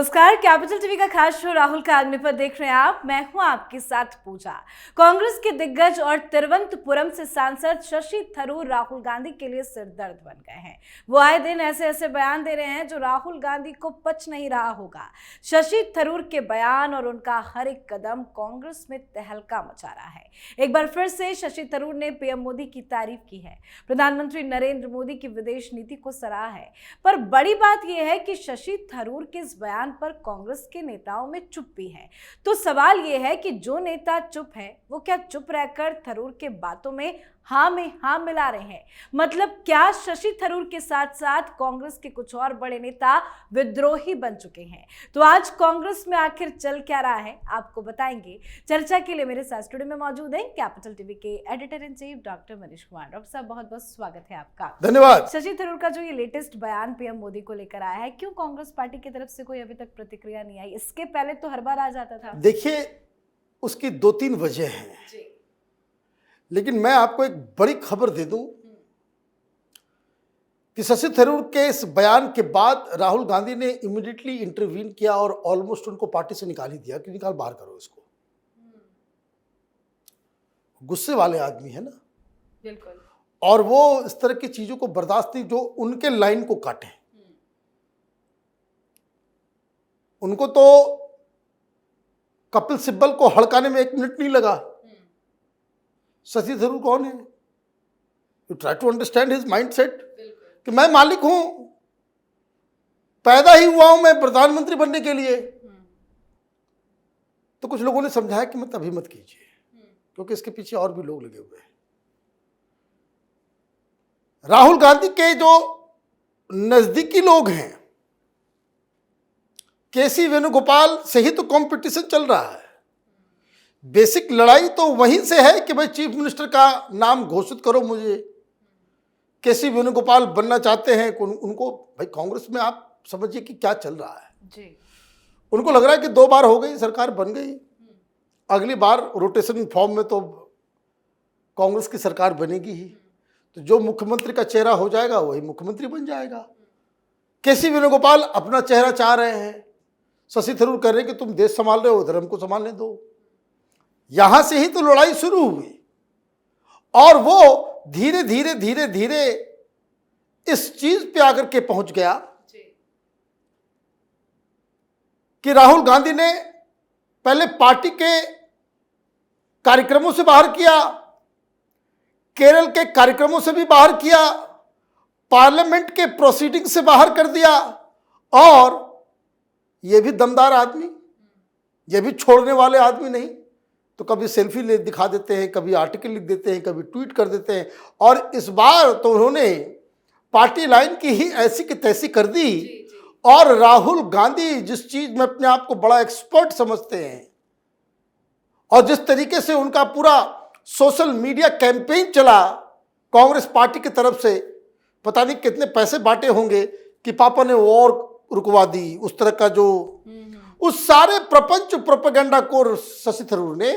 नमस्कार, capital TV का खास शो राहुल का अग्निपथ देख रहे हैं आप। मैं हूं आपके साथ पूजा। कांग्रेस के दिग्गज और तिरुवनंतपुरम से सांसद शशि थरूर राहुल गांधी के लिए सिरदर्द बन गए हैं। वो आए दिन ऐसे बयान दे रहे हैं जो राहुल गांधी को पच नहीं रहा होगा। शशि थरूर के बयान और उनका हर एक कदम कांग्रेस में तहलका मचा रहा है। एक बार फिर से शशि थरूर ने पीएम मोदी की तारीफ की है, प्रधानमंत्री नरेंद्र मोदी की विदेश नीति को सराहा है। पर बड़ी बात यह है कि शशि थरूर के इस बयान पर कांग्रेस के नेताओं में चुप्पी है। तो सवाल यह है कि जो नेता चुप है वो क्या चुप रहकर थरूर के बातों में हाँ में हाँ मिला रहे हैं? मतलब क्या शशि थरूर के साथ साथ कांग्रेस के कुछ और बड़े नेता विद्रोही बन चुके हैं? तो आज कांग्रेस में आखिर चल क्या रहा है आपको बताएंगे। चर्चा के लिए मेरे साथ स्टूडियो में मौजूद हैं कैपिटल टीवी के editor in chief doctor Manish Kumar. Doctor साहब, बहुत बहुत स्वागत है आपका। धन्यवाद। शशि थरूर का जो ये लेटेस्ट बयान पीएम मोदी को लेकर आया है, क्यों कांग्रेस पार्टी की तरफ से कोई अभी तक प्रतिक्रिया नहीं आई? इसके पहले तो हर बार आ जाता था। देखिए, उसकी 2-3 वजह हैं, लेकिन मैं आपको एक बड़ी खबर दे दूं कि शशि थरूर के इस बयान के बाद राहुल गांधी ने इमीडिएटली इंटरवीन किया और ऑलमोस्ट उनको पार्टी से निकाल ही दिया कि निकाल, बाहर करो इसको। गुस्से वाले आदमी है ना, बिल्कुल। और वो इस तरह की चीजों को बर्दाश्त नहीं जो उनके लाइन को काटे। उनको तो कपिल सिब्बल को हड़काने में 1 मिनट नहीं लगा। शशि थरूर कौन है? You try to understand his mindset कि मैं मालिक हूं, पैदा ही हुआ हूं मैं प्रधानमंत्री बनने के लिए। तो कुछ लोगों ने समझाया कि मत अभी मत कीजिए, क्योंकि इसके पीछे और भी लोग लगे हुए हैं। राहुल गांधी के जो नजदीकी लोग हैं, केसी वेणुगोपाल से ही तो कंपटीशन चल रहा है। बेसिक लड़ाई तो वहीं से है कि भाई चीफ मिनिस्टर का नाम घोषित करो मुझे। केसी वेणुगोपाल बनना चाहते हैं, उनको भाई कांग्रेस में आप समझिए कि क्या चल रहा है जी। उनको लग रहा है कि 2 बार हो गई, सरकार बन गई, अगली बार रोटेशन फॉर्म में तो कांग्रेस की सरकार बनेगी ही। तो जो मुख्यमंत्री का चेहरा हो जाएगा वही मुख्यमंत्री बन जाएगा। केसी वेणुगोपाल अपना चेहरा चाह रहे हैं, शशि थरूर कह रहे हैं कि तुम देश संभाल रहे हो, धर्म को संभालने दो। यहां से ही तो लड़ाई शुरू हुई और वो धीरे धीरे धीरे धीरे इस चीज पे आकर के पहुंच गया कि राहुल गांधी ने पहले पार्टी के कार्यक्रमों से बाहर किया, केरल के कार्यक्रमों से भी बाहर किया, पार्लियामेंट के प्रोसीडिंग से बाहर कर दिया। और ये भी दमदार आदमी, ये भी छोड़ने वाले आदमी नहीं। तो कभी सेल्फी ले दिखा देते हैं, कभी आर्टिकल लिख देते हैं, कभी ट्वीट कर देते हैं। और इस बार तो उन्होंने पार्टी लाइन की ही ऐसी की तैसी कर दी। और राहुल गांधी जिस चीज में अपने आप को बड़ा एक्सपर्ट समझते हैं और जिस तरीके से उनका पूरा सोशल मीडिया कैंपेन चला कांग्रेस पार्टी की तरफ से, पता नहीं कितने पैसे बांटे होंगे कि पापा ने वॉर रुकवा दी, उस तरह का जो उस सारे प्रपंच प्रोपेगेंडा को शशि थरूर ने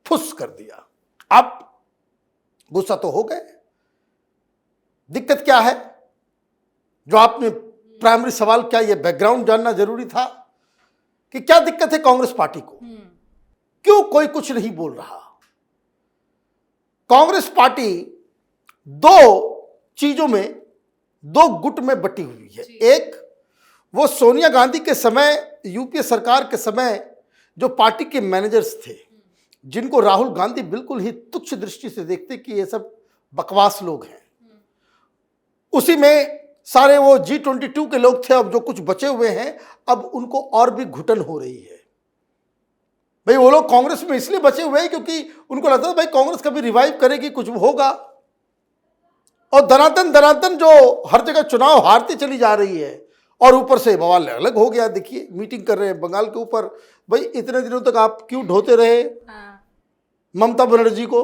फुस कर दिया। अब गुस्सा तो हो गए। दिक्कत क्या है? जो आपने प्राइमरी सवाल क्या, ये बैकग्राउंड जानना जरूरी था कि क्या दिक्कत है कांग्रेस पार्टी को, क्यों कोई कुछ नहीं बोल रहा। कांग्रेस पार्टी 2 चीजों में, 2 गुट में बटी हुई है। एक, वो सोनिया गांधी के समय, यूपीए सरकार के समय जो पार्टी के मैनेजर्स थे, जिनको राहुल गांधी बिल्कुल ही तुच्छ दृष्टि से देखते कि ये सब बकवास लोग हैं। उसी में सारे वो G22 के लोग थे। अब जो कुछ बचे हुए हैं, अब उनको और भी घुटन हो रही है। भाई वो लोग कांग्रेस में इसलिए बचे हुए हैं क्योंकि उनको लगता है भाई कांग्रेस कभी रिवाइव करेगी, कुछ होगा। और दनादन जो हर जगह चुनाव हारती चली जा रही है, और ऊपर से बवाल अलग हो गया। देखिए, मीटिंग कर रहे हैं बंगाल के ऊपर। भाई इतने दिनों तक आप क्यों ढोते रहे ममता बनर्जी को?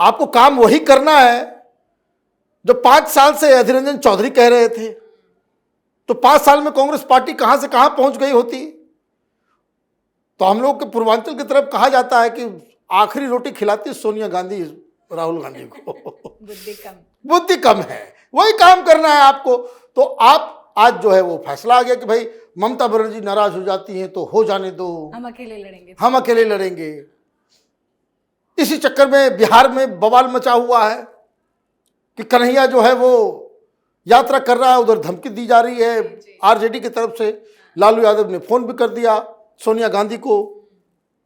आपको काम वही करना है जो 5 साल से अधीर रंजन चौधरी कह रहे थे। तो 5 साल में कांग्रेस पार्टी कहां से कहां पहुंच गई होती। तो हम लोग के पूर्वांचल की तरफ कहा जाता है कि आखिरी रोटी खिलाती सोनिया गांधी राहुल गांधी को। बुद्धि कम है, वही काम करना है आपको। तो आप आज जो है वो फैसला आ गया कि भाई ममता बनर्जी नाराज हो जाती हैं तो हो जाने दो, हम अकेले लड़ेंगे। हम अकेले लड़ेंगे। इसी चक्कर में बिहार में बवाल मचा हुआ है कि कन्हैया जो है वो यात्रा कर रहा है, उधर धमकी दी जा रही है आरजेडी की तरफ से। लालू यादव ने फोन भी कर दिया सोनिया गांधी को।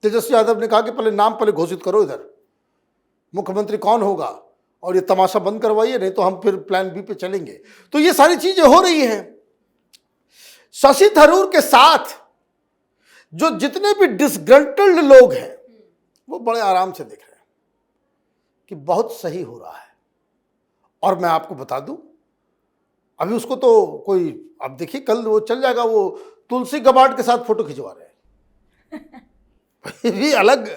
तेजस्वी यादव ने कहा कि पहले नाम पहले घोषित करो, इधर मुख्यमंत्री कौन होगा, और ये तमाशा बंद करवाइए, नहीं तो हम फिर प्लान बी पे चलेंगे। तो ये सारी चीजें हो रही हैं। शशि थरूर के साथ जो जितने भी डिसग्रंटल्ड लोग हैं वो बड़े आराम से देख रहे हैं कि बहुत सही हो रहा है। और मैं आपको बता दूं, अभी उसको तो कोई, अब देखिए कल वो चल जाएगा, वो तुलसी गबार्ड के साथ फोटो खिंचवा रहे हैं। ये भी अलग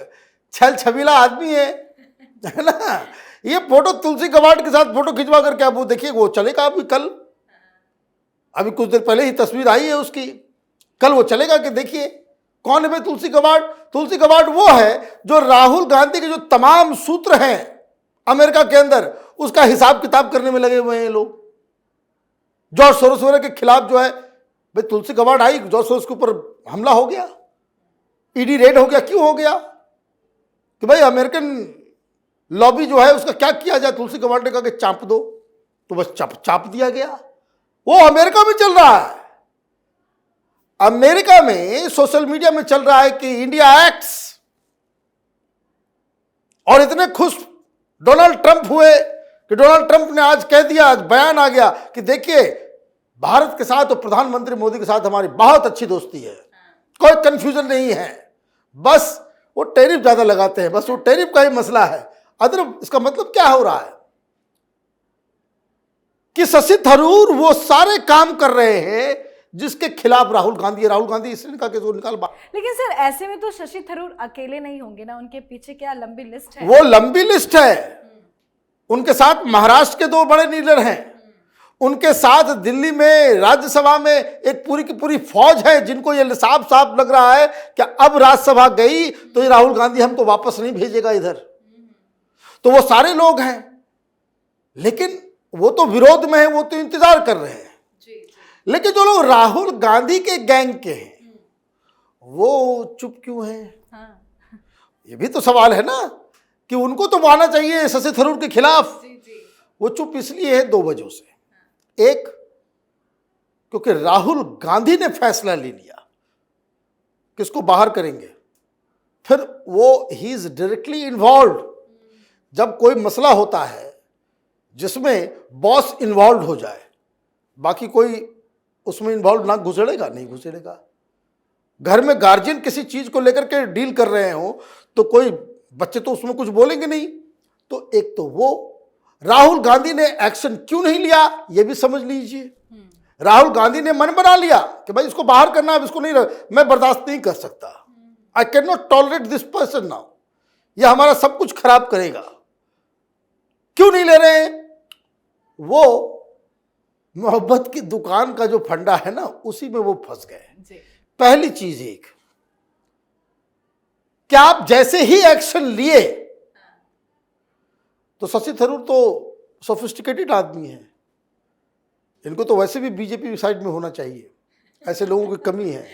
छल छबीला आदमी है ना। ये फोटो तुलसी गबार्ड के साथ फोटो खिंचवा करके अब वो देखिए वो चलेगा अभी कल। अभी कुछ देर पहले ही तस्वीर आई है उसकी, कल वो चलेगा कि देखिए कौन है भाई तुलसी गबार्ड। तुलसी गबार्ड वो है जो राहुल गांधी के जो तमाम सूत्र हैं अमेरिका के अंदर, उसका हिसाब किताब करने में लगे हुए हैं लोग। जॉर्ज सोरोस वगैरह के खिलाफ जो है भाई तुलसी गबार्ड आई, जॉर्ज सोरोस के ऊपर हमला हो गया, ईडी रेड हो गया। क्यों हो गया? कि भाई अमेरिकन लॉबी जो है उसका क्या किया जाए। तुलसी गबार्ड ने कहा कि चाप दो, तो बस चाप दिया गया। वो अमेरिका में चल रहा है, अमेरिका में सोशल मीडिया में चल रहा है कि इंडिया एक्ट्स। और इतने खुश डोनाल्ड ट्रंप हुए कि डोनाल्ड ट्रंप ने आज कह दिया, आज बयान आ गया कि देखिए भारत के साथ और प्रधानमंत्री मोदी के साथ हमारी बहुत अच्छी दोस्ती है, कोई कंफ्यूजन नहीं है, बस वो टैरिफ ज्यादा लगाते हैं, बस वो टैरिफ का ही मसला है। अदर इसका मतलब क्या हो रहा है कि शशि थरूर वो सारे काम कर रहे हैं जिसके खिलाफ राहुल गांधी इसलिए कहा कि वो निकाल बाहर। लेकिन सर ऐसे में तो शशि थरूर अकेले नहीं होंगे ना, उनके पीछे क्या लंबी लिस्ट है। वो लंबी लिस्ट है। उनके साथ महाराष्ट्र के दो बड़े लीडर हैं, उनके साथ दिल्ली में राज्यसभा में एक पूरी की पूरी फौज है जिनको ये साफ साफ लग रहा है कि अब राज्यसभा गई तो ये राहुल गांधी हमको वापस नहीं भेजेगा इधर। तो वो सारे लोग हैं, लेकिन वो तो विरोध में है, वो तो इंतजार कर रहे हैं। लेकिन जो लोग राहुल गांधी के गैंग के हैं वो चुप क्यों हैं? हाँ। ये भी तो सवाल है ना कि उनको तो आना चाहिए शशि थरूर के खिलाफ। वो चुप इसलिए है दो वजहों से। एक, क्योंकि राहुल गांधी ने फैसला ले लिया कि इसको बाहर करेंगे, फिर वो ही इज डायरेक्टली इन्वॉल्व। जब कोई मसला होता है जिसमें बॉस इन्वॉल्व हो जाए, बाकी कोई उसमें इन्वॉल्व ना घुसेड़ेगा, नहीं घुसेड़ेगा। घर में गार्जियन किसी चीज को लेकर के डील कर रहे हो तो कोई बच्चे तो उसमें कुछ बोलेंगे नहीं। तो एक तो वो राहुल गांधी ने एक्शन क्यों नहीं लिया ये भी समझ लीजिए। राहुल गांधी ने मन बना लिया कि भाई इसको बाहर करना है, इसको नहीं, मैं बर्दाश्त नहीं कर सकता, I can not tolerate this person now, यह हमारा सब कुछ खराब करेगा। क्यों नहीं ले रहे हैं? वो मोहब्बत की दुकान का जो फंडा है ना, उसी में वो फंस गए। पहली चीज एक कि आप जैसे ही एक्शन लिए तो शशि थरूर तो सोफिस्टिकेटेड आदमी है, इनको तो वैसे भी बीजेपी साइड में होना चाहिए, ऐसे लोगों की कमी है।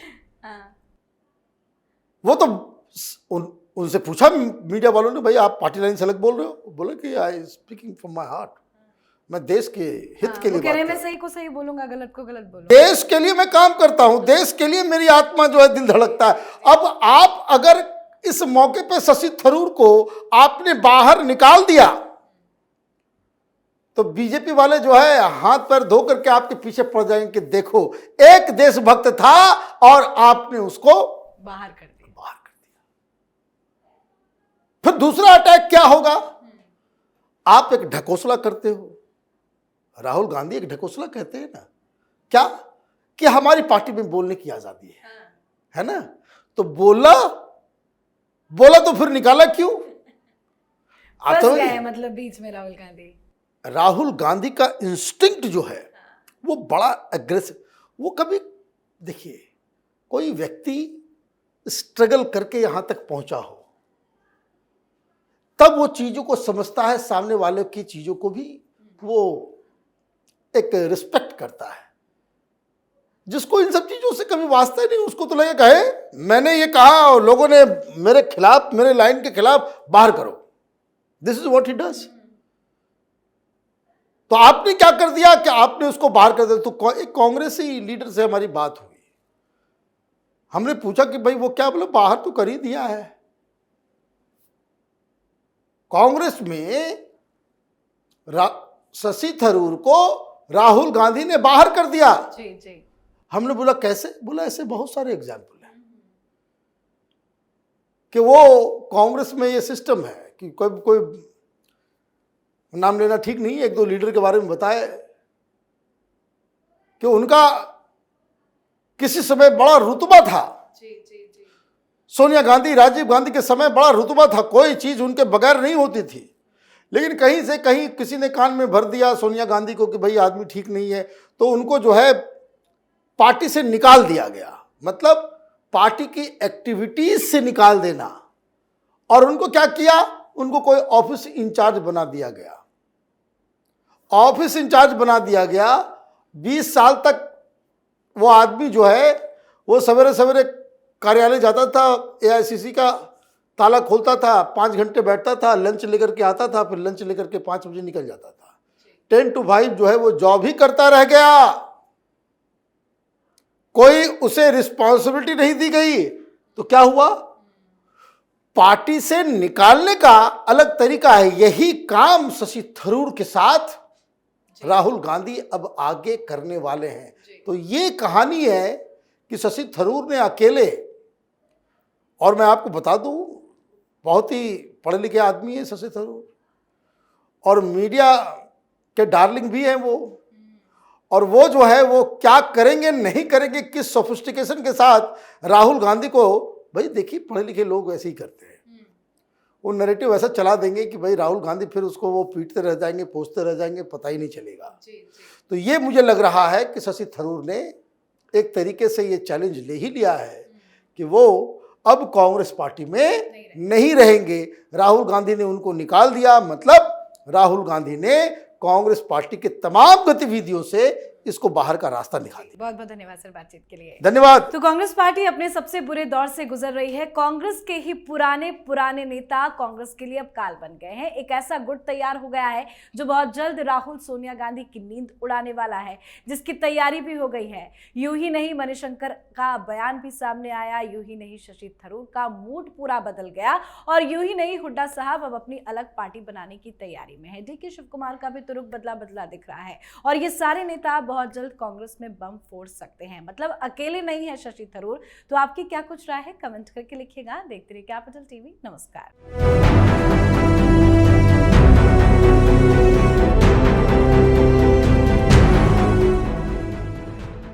वो तो उनसे पूछा मीडिया वालों ने, भाई आप पार्टी लाइन से अलग बोल रहे हो? बोले कि I speaking from my heart, मैं देश के हित के लिए कह रहे मैं सही को सही बोलूंगा, गलत को गलत बोलूंगा, देश के लिए मैं काम करता हूं, देश के लिए मेरी आत्मा जो है दिल धड़कता है। अब आप अगर इस मौके पे शशि थरूर को आपने बाहर निकाल दिया तो बीजेपी वाले जो है हाथ पैर धो करके आपके पीछे पड़ जाएंगे कि देखो एक देशभक्त था और आपने उसको बाहर कर दिया। फिर दूसरा अटैक क्या होगा? आप एक ढकोसला करते हो, राहुल गांधी एक ढकोसला कहते हैं ना, क्या कि हमारी पार्टी में बोलने की आजादी है ना, तो बोला तो फिर निकाला क्यों? फंस गए हैं मतलब बीच में राहुल गांधी का इंस्टिंक्ट जो है वो बड़ा एग्रेसिव। वो कभी देखिए कोई व्यक्ति स्ट्रगल करके यहां तक पहुंचा हो तब वो चीजों को समझता है, सामने वाले की चीजों को भी वो एक रिस्पेक्ट करता है। जिसको इन सब चीजों से कभी वास्ता ही नहीं, उसको तो लगेगा है मैंने ये कहा और लोगों ने मेरे खिलाफ, मेरे लाइन के खिलाफ, बाहर करो। This is what he does. तो आपने क्या कर दिया कि आपने उसको बाहर कर दिया। तो एक कांग्रेसी लीडर से हमारी बात हुई, हमने पूछा कि भाई वो क्या, बोला बाहर तो कर ही दिया है। कांग्रेस में शशि थरूर को राहुल गांधी ने बाहर कर दिया। जी जी। हमने बोला कैसे? बोला ऐसे बहुत सारे एग्जाम्पल हैं कि वो कांग्रेस में ये सिस्टम है कि कोई नाम लेना ठीक नहीं, एक दो लीडर के बारे में बताए कि उनका किसी समय बड़ा रुतबा था। जी जी जी। सोनिया गांधी, राजीव गांधी के समय बड़ा रुतबा था, कोई चीज उनके बगैर नहीं होती थी। लेकिन कहीं से कहीं किसी ने कान में भर दिया सोनिया गांधी को कि भाई आदमी ठीक नहीं है, तो उनको जो है पार्टी से निकाल दिया गया। मतलब पार्टी की एक्टिविटीज से निकाल देना। और उनको क्या किया? उनको कोई ऑफिस इंचार्ज बना दिया गया। ऑफिस इंचार्ज बना दिया गया। 20 साल तक वो आदमी जो है वो सवेरे सवेरे कार्यालय जाता था, एआईसीसी का ताला खोलता था, 5 घंटे बैठता था, लंच लेकर के आता था, फिर लंच लेकर के 5 बजे निकल जाता था। 10 to 5 जो है वो जॉब ही करता रह गया। कोई उसे रिस्पॉन्सिबिलिटी नहीं दी गई। तो क्या हुआ? पार्टी से निकालने का अलग तरीका है। यही काम शशि थरूर के साथ राहुल गांधी अब आगे करने वाले हैं। तो ये कहानी है कि शशि थरूर ने अकेले, और मैं आपको बता दूं बहुत ही पढ़े लिखे आदमी है शशि थरूर, और मीडिया के डार्लिंग भी हैं वो। और वो जो है वो क्या करेंगे नहीं करेंगे, किस सोफिस्टिकेशन के साथ राहुल गांधी को, भाई देखिए पढ़े लिखे लोग ऐसे ही करते हैं, वो नैरेटिव ऐसा चला देंगे कि भाई राहुल गांधी फिर उसको वो पीटते रह जाएंगे, पोसते रह जाएंगे, पता ही नहीं चलेगा। तो ये मुझे लग रहा है कि शशि थरूर ने एक तरीके से ये चैलेंज ले ही लिया है कि वो अब कांग्रेस पार्टी में नहीं रहेंगे। राहुल गांधी ने उनको निकाल दिया, मतलब राहुल गांधी ने कांग्रेस पार्टी के तमाम गतिविधियों से इसको बाहर का रास्ता निकाल दिया। बहुत बहुत धन्यवाद सर बातचीत के लिए। धन्यवाद। तो कांग्रेस पार्टी अपने सबसे बुरे दौर से गुजर रही है। कांग्रेस के ही पुराने नेता कांग्रेस के लिए अब काल बन गए हैं। एक ऐसा गुट तैयार हो गया है जो बहुत जल्द राहुल सोनिया गांधी की नींद उड़ाने वाला है, जिसकी तैयारी भी हो गई है। यूं ही नहीं मणिशंकर का बयान भी सामने आया, यूं ही नहीं शशि थरूर का मूड पूरा बदल गया, और यूं ही नहीं हुड्डा साहब अब अपनी अलग पार्टी बनाने की तैयारी में है। डीके शिव कुमार का भी तुरुक बदला दिख रहा है, और ये सारे नेता बहुत जल्द कांग्रेस में बम फोड़ सकते हैं। मतलब अकेले नहीं है शशि थरूर। तो आपकी क्या कुछ राय है, कमेंट करके लिखिएगा। देखते रहिए कैपिटल टीवी। नमस्कार।